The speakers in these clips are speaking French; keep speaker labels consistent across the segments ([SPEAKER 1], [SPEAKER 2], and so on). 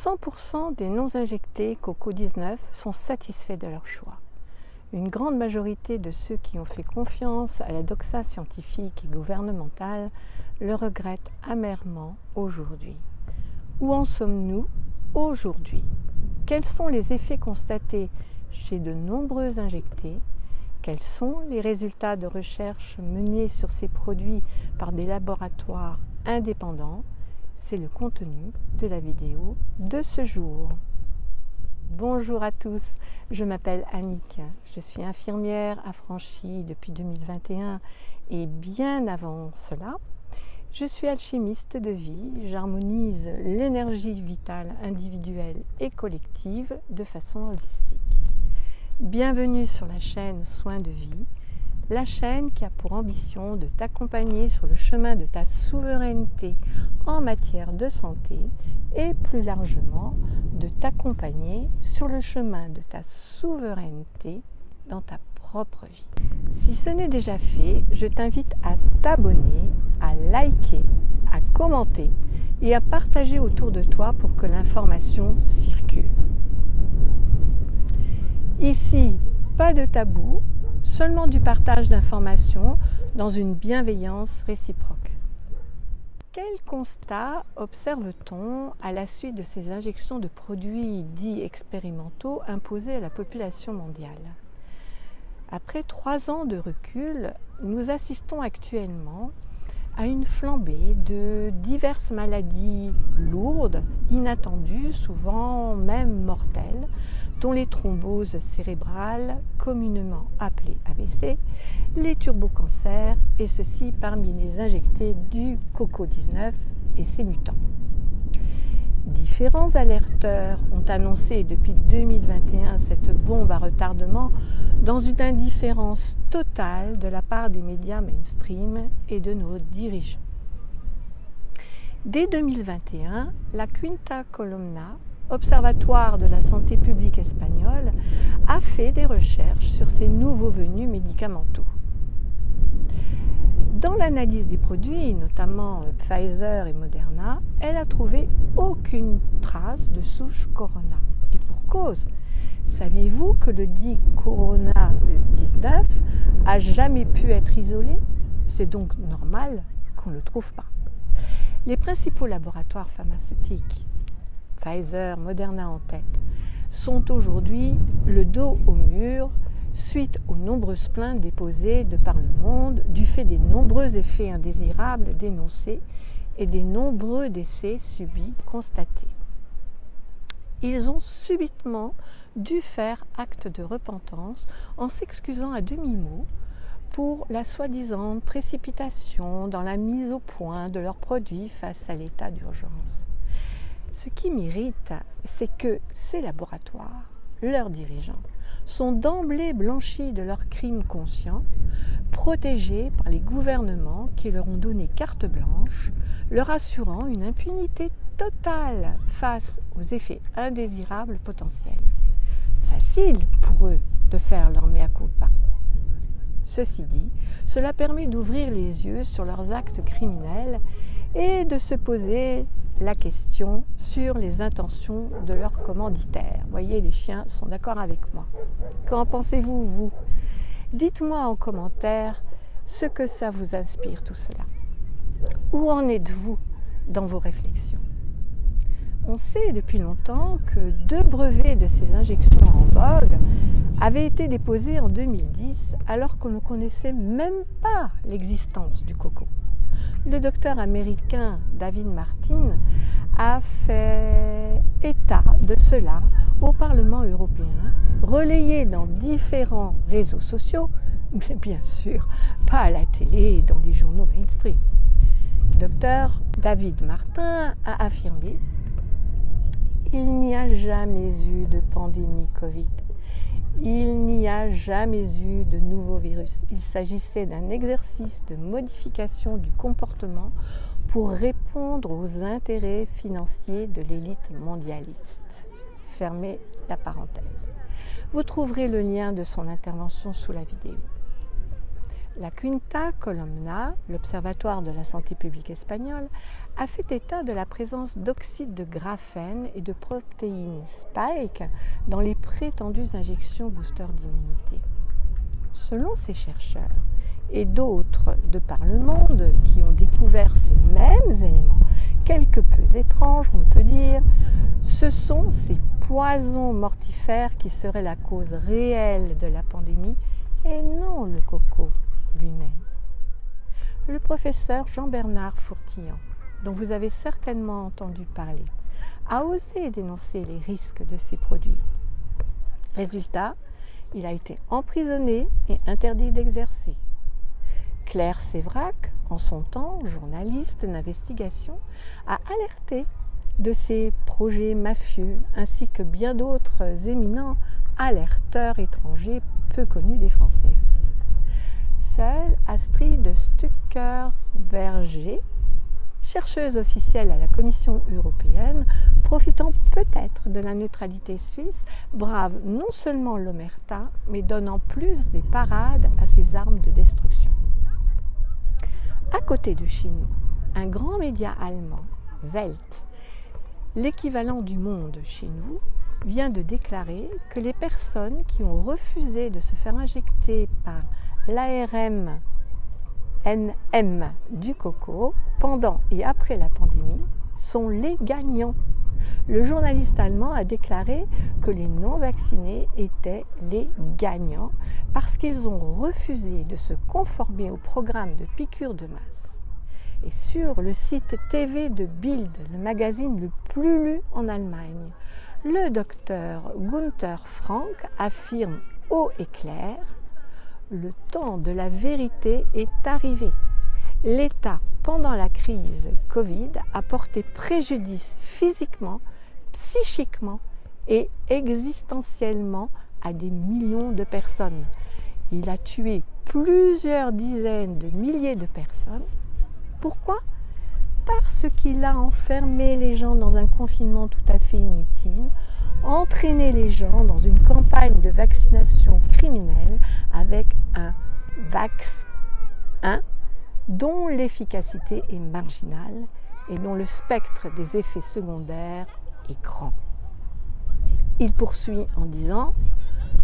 [SPEAKER 1] 100% des non-injectés Coco-19 sont satisfaits de leur choix. Une grande majorité de ceux qui ont fait confiance à la doxa scientifique et gouvernementale le regrettent amèrement aujourd'hui. Où en sommes-nous aujourd'hui? Quels sont les effets constatés chez de nombreux injectés? Quels sont les résultats de recherche menés sur ces produits par des laboratoires indépendants? C'est le contenu de la vidéo de ce jour. Bonjour à tous, je m'appelle Annick, je suis infirmière affranchie depuis 2021 et bien avant cela, je suis alchimiste de vie, j'harmonise l'énergie vitale individuelle et collective de façon holistique. Bienvenue sur la chaîne Soins de vie, la chaîne qui a pour ambition de t'accompagner sur le chemin de ta souveraineté en matière de santé et plus largement de t'accompagner sur le chemin de ta souveraineté dans ta propre vie. Si ce n'est déjà fait, je t'invite à t'abonner, à liker, à commenter et à partager autour de toi pour que l'information circule. Ici, pas de tabou, seulement du partage d'informations dans une bienveillance réciproque. Quel constat observe-t-on à la suite de ces injections de produits dits expérimentaux imposés à la population mondiale? Après 3 ans de recul, nous assistons actuellement à une flambée de diverses maladies lourdes, inattendues, souvent même mortelles, dont les thromboses cérébrales, communément appelées AVC, les turbocancers, et ceci parmi les injectés du Coco-19 et ses mutants. Différents alerteurs ont annoncé depuis 2021 cette bombe à retardement dans une indifférence totale de la part des médias mainstream et de nos dirigeants. Dès 2021, la Quinta Columna, Observatoire de la santé publique espagnole, a fait des recherches sur ces nouveaux venus médicamenteux. Dans l'analyse des produits, notamment Pfizer et Moderna, elle a trouvé aucune trace de souche Corona. Et pour cause, saviez-vous que le dit Corona-19 a jamais pu être isolé? C'est donc normal qu'on ne le trouve pas. Les principaux laboratoires pharmaceutiques, Pfizer, Moderna en tête, sont aujourd'hui le dos au mur suite aux nombreuses plaintes déposées de par le monde du fait des nombreux effets indésirables dénoncés et des nombreux décès subis constatés. Ils ont subitement dû faire acte de repentance en s'excusant à demi-mot pour la soi-disant précipitation dans la mise au point de leurs produits face à l'état d'urgence. Ce qui m'irrite, c'est que ces laboratoires, leurs dirigeants, sont d'emblée blanchis de leurs crimes conscients, protégés par les gouvernements qui leur ont donné carte blanche, leur assurant une impunité totale face aux effets indésirables potentiels. Facile pour eux de faire leur mea culpa. Ceci dit, cela permet d'ouvrir les yeux sur leurs actes criminels et de se poser la question sur les intentions de leurs commanditaires. Voyez, les chiens sont d'accord avec moi. Qu'en pensez-vous, vous? Dites-moi en commentaire ce que ça vous inspire tout cela. Où en êtes-vous dans vos réflexions? On sait depuis longtemps que 2 brevets de ces injections en vogue avaient été déposés en 2010 alors qu'on ne connaissait même pas l'existence du coco. Le docteur américain David Martin a fait état de cela au Parlement européen, relayé dans différents réseaux sociaux, mais bien sûr pas à la télé et dans les journaux mainstream. Docteur David Martin a affirmé: il n'y a jamais eu de pandémie Covid. Il n'y a jamais eu de nouveau virus. Il s'agissait d'un exercice de modification du comportement pour répondre aux intérêts financiers de l'élite mondialiste. Fermez la parenthèse. Vous trouverez le lien de son intervention sous la vidéo. La Quinta Columna, l'Observatoire de la santé publique espagnole, a fait état de la présence d'oxyde de graphène et de protéines spike dans les prétendues injections booster d'immunité. Selon ces chercheurs et d'autres de par le monde qui ont découvert ces mêmes éléments, quelque peu étranges on peut dire, ce sont ces poisons mortifères qui seraient la cause réelle de la pandémie et non le coco lui-même. Le professeur Jean-Bernard Fourtillon, dont vous avez certainement entendu parler, a osé dénoncer les risques de ces produits. Résultat, il a été emprisonné et interdit d'exercer. Claire Sévrac, en son temps journaliste d'investigation, a alerté de ces projets mafieux ainsi que bien d'autres éminents alerteurs étrangers peu connus des Français. Seule Astrid Stucker-Berger, chercheuse officielle à la Commission européenne, profitant peut-être de la neutralité suisse, brave non seulement l'omerta, mais donne en plus des parades à ses armes de destruction. À côté de chez nous, un grand média allemand, Welt, l'équivalent du Monde chez nous, vient de déclarer que les personnes qui ont refusé de se faire injecter par l'ARN NM du coco pendant et après la pandémie sont les gagnants. Le journaliste allemand a déclaré que les non-vaccinés étaient les gagnants parce qu'ils ont refusé de se conformer au programme de piqûres de masse. Et sur le site TV de Bild, le magazine le plus lu en Allemagne, le docteur Gunther Frank affirme haut et clair: le temps de la vérité est arrivé. L'État, pendant la crise Covid, a porté préjudice physiquement, psychiquement et existentiellement à des millions de personnes. Il a tué plusieurs dizaines de milliers de personnes. Pourquoi ? Parce qu'il a enfermé les gens dans un confinement tout à fait inutile, entraîné les gens dans une campagne de vaccination criminelle avec un vax-1 dont l'efficacité est marginale et dont le spectre des effets secondaires est grand. Il poursuit en disant: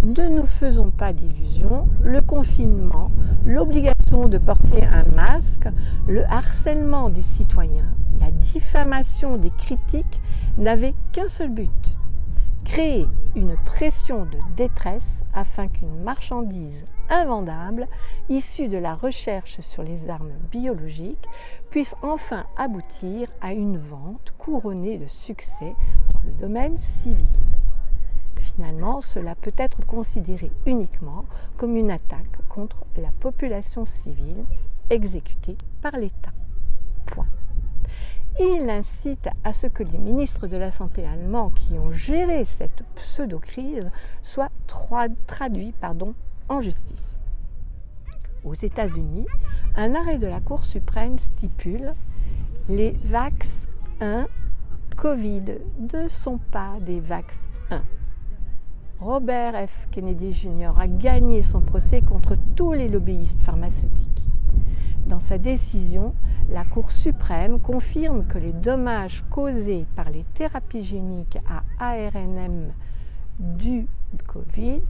[SPEAKER 1] ne nous faisons pas d'illusions, le confinement, l'obligation de porter un masque, le harcèlement des citoyens, la diffamation des critiques n'avaient qu'un seul but: créer une pression de détresse afin qu'une marchandise invendable, issue de la recherche sur les armes biologiques, puisse enfin aboutir à une vente couronnée de succès dans le domaine civil. Finalement, cela peut être considéré uniquement comme une attaque contre la population civile exécutée par l'État. Point. Il incite à ce que les ministres de la Santé allemands qui ont géré cette pseudo-crise soient traduits en justice. Aux États-Unis, un arrêt de la Cour suprême stipule: les vax-1 Covid ne sont pas des vax-1. Robert F. Kennedy Jr. a gagné son procès contre tous les lobbyistes pharmaceutiques. Dans sa décision, la Cour suprême confirme que les dommages causés par les thérapies géniques à ARNM du Covid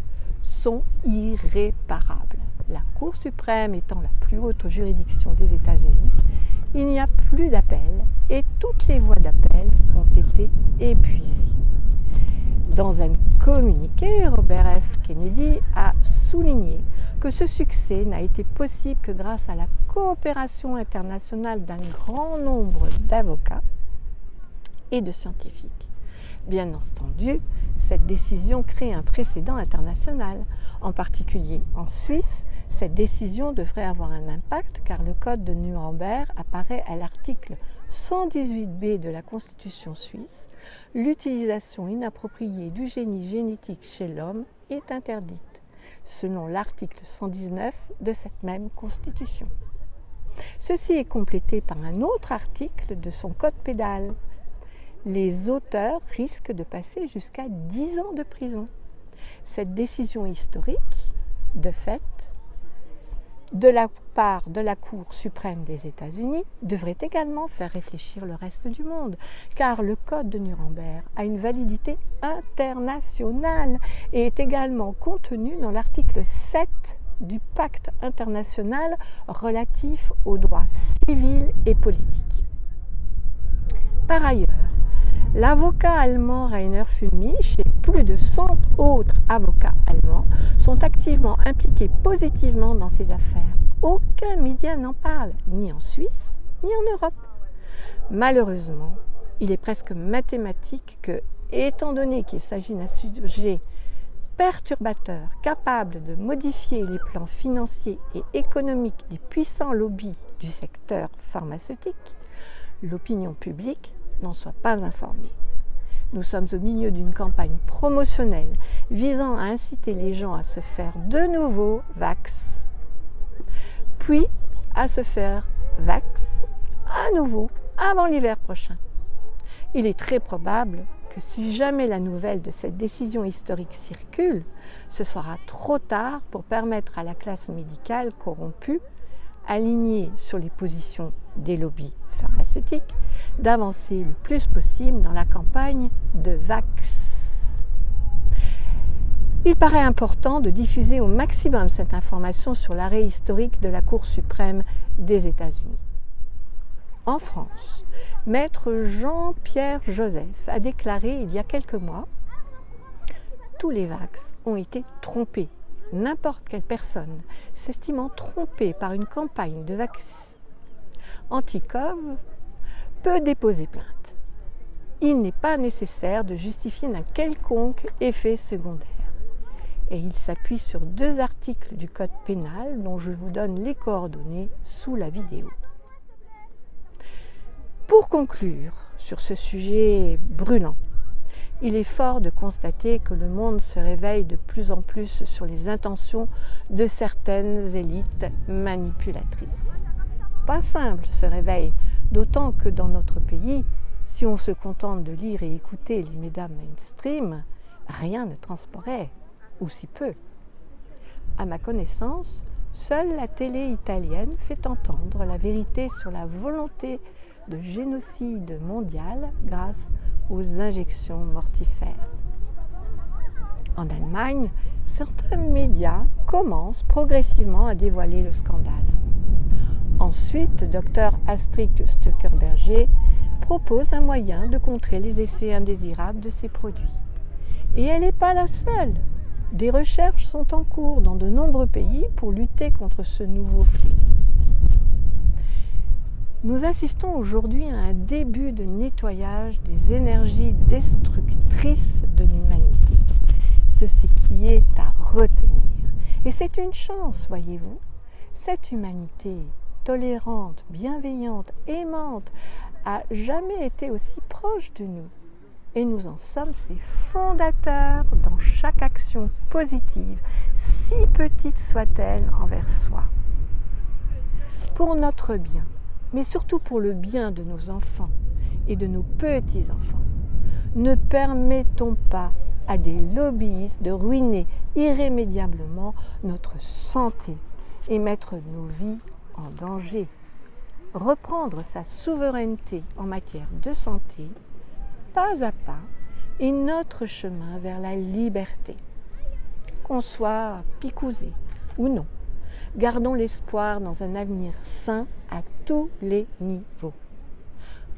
[SPEAKER 1] sont irréparables. La Cour suprême étant la plus haute juridiction des États-Unis, il n'y a plus d'appel et toutes les voies d'appel ont été épuisées. Dans un communiqué, Robert F. Kennedy a souligné que ce succès n'a été possible que grâce à la coopération internationale d'un grand nombre d'avocats et de scientifiques. Bien entendu, cette décision crée un précédent international. En particulier en Suisse, cette décision devrait avoir un impact car le code de Nuremberg apparaît à l'article 118b de la Constitution suisse. L'utilisation inappropriée du génie génétique chez l'homme est interdite, selon l'article 119 de cette même Constitution. Ceci est complété par un autre article de son code pénal. Les auteurs risquent de passer jusqu'à 10 ans de prison. Cette décision historique, de fait, de la part de la Cour suprême des États-Unis devrait également faire réfléchir le reste du monde, car le Code de Nuremberg a une validité internationale et est également contenu dans l'article 7 du Pacte international relatif aux droits civils et politiques. Par ailleurs, l'avocat allemand Rainer Fulmich et plus de 100 autres avocats allemands sont activement impliqués positivement dans ces affaires. Aucun média n'en parle, ni en Suisse, ni en Europe. Malheureusement, il est presque mathématique que, étant donné qu'il s'agit d'un sujet perturbateur, capable de modifier les plans financiers et économiques des puissants lobbies du secteur pharmaceutique, l'opinion publique n'en soit pas informée. Nous sommes au milieu d'une campagne promotionnelle visant à inciter les gens à se faire de nouveau vax, puis à se faire vax à nouveau avant l'hiver prochain. Il est très probable que si jamais la nouvelle de cette décision historique circule, ce sera trop tard pour permettre à la classe médicale corrompue, alignée sur les positions des lobbies pharmaceutiques, d'avancer le plus possible dans la campagne de vax. Il paraît important de diffuser au maximum cette information sur l'arrêt historique de la Cour suprême des États-Unis. En France, maître Jean-Pierre Joseph a déclaré il y a quelques mois « Tous les vax ont été trompés. N'importe quelle personne s'estimant trompée par une campagne de vax anti-Cov peut déposer plainte. Il n'est pas nécessaire de justifier d'un quelconque effet secondaire. » Et il s'appuie sur 2 articles du Code pénal dont je vous donne les coordonnées sous la vidéo. Pour conclure sur ce sujet brûlant, il est fort de constater que le monde se réveille de plus en plus sur les intentions de certaines élites manipulatrices. Pas simple ce réveil, d'autant que dans notre pays, si on se contente de lire et écouter les médias mainstream, rien ne transparaît, ou si peu. À ma connaissance, seule la télé italienne fait entendre la vérité sur la volonté de génocide mondial grâce aux injections mortifères. En Allemagne, certains médias commencent progressivement à dévoiler le scandale. Ensuite, Dr Astrid Stuckerberger propose un moyen de contrer les effets indésirables de ces produits. Et elle n'est pas la seule. Des recherches sont en cours dans de nombreux pays pour lutter contre ce nouveau fléau. Nous assistons aujourd'hui à un début de nettoyage des énergies destructrices de l'humanité. Ceci qui est à retenir. Et c'est une chance, voyez-vous. Cette humanité tolérante, bienveillante, aimante, a jamais été aussi proche de nous. Et nous en sommes ses fondateurs dans chaque action positive, si petite soit-elle envers soi. Pour notre bien, mais surtout pour le bien de nos enfants et de nos petits-enfants, ne permettons pas à des lobbyistes de ruiner irrémédiablement notre santé et mettre nos vies en danger. Reprendre sa souveraineté en matière de santé, pas à pas, est notre chemin vers la liberté. Qu'on soit picousé ou non, gardons l'espoir dans un avenir sain à tous les niveaux.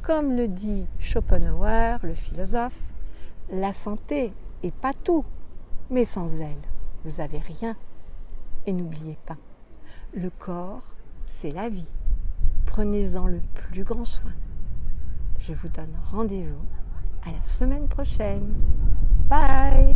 [SPEAKER 1] Comme le dit Schopenhauer, le philosophe, la santé est pas tout, mais sans elle, vous n'avez rien. Et n'oubliez pas, le corps, c'est la vie. Prenez-en le plus grand soin. Je vous donne rendez-vous à la semaine prochaine. Bye!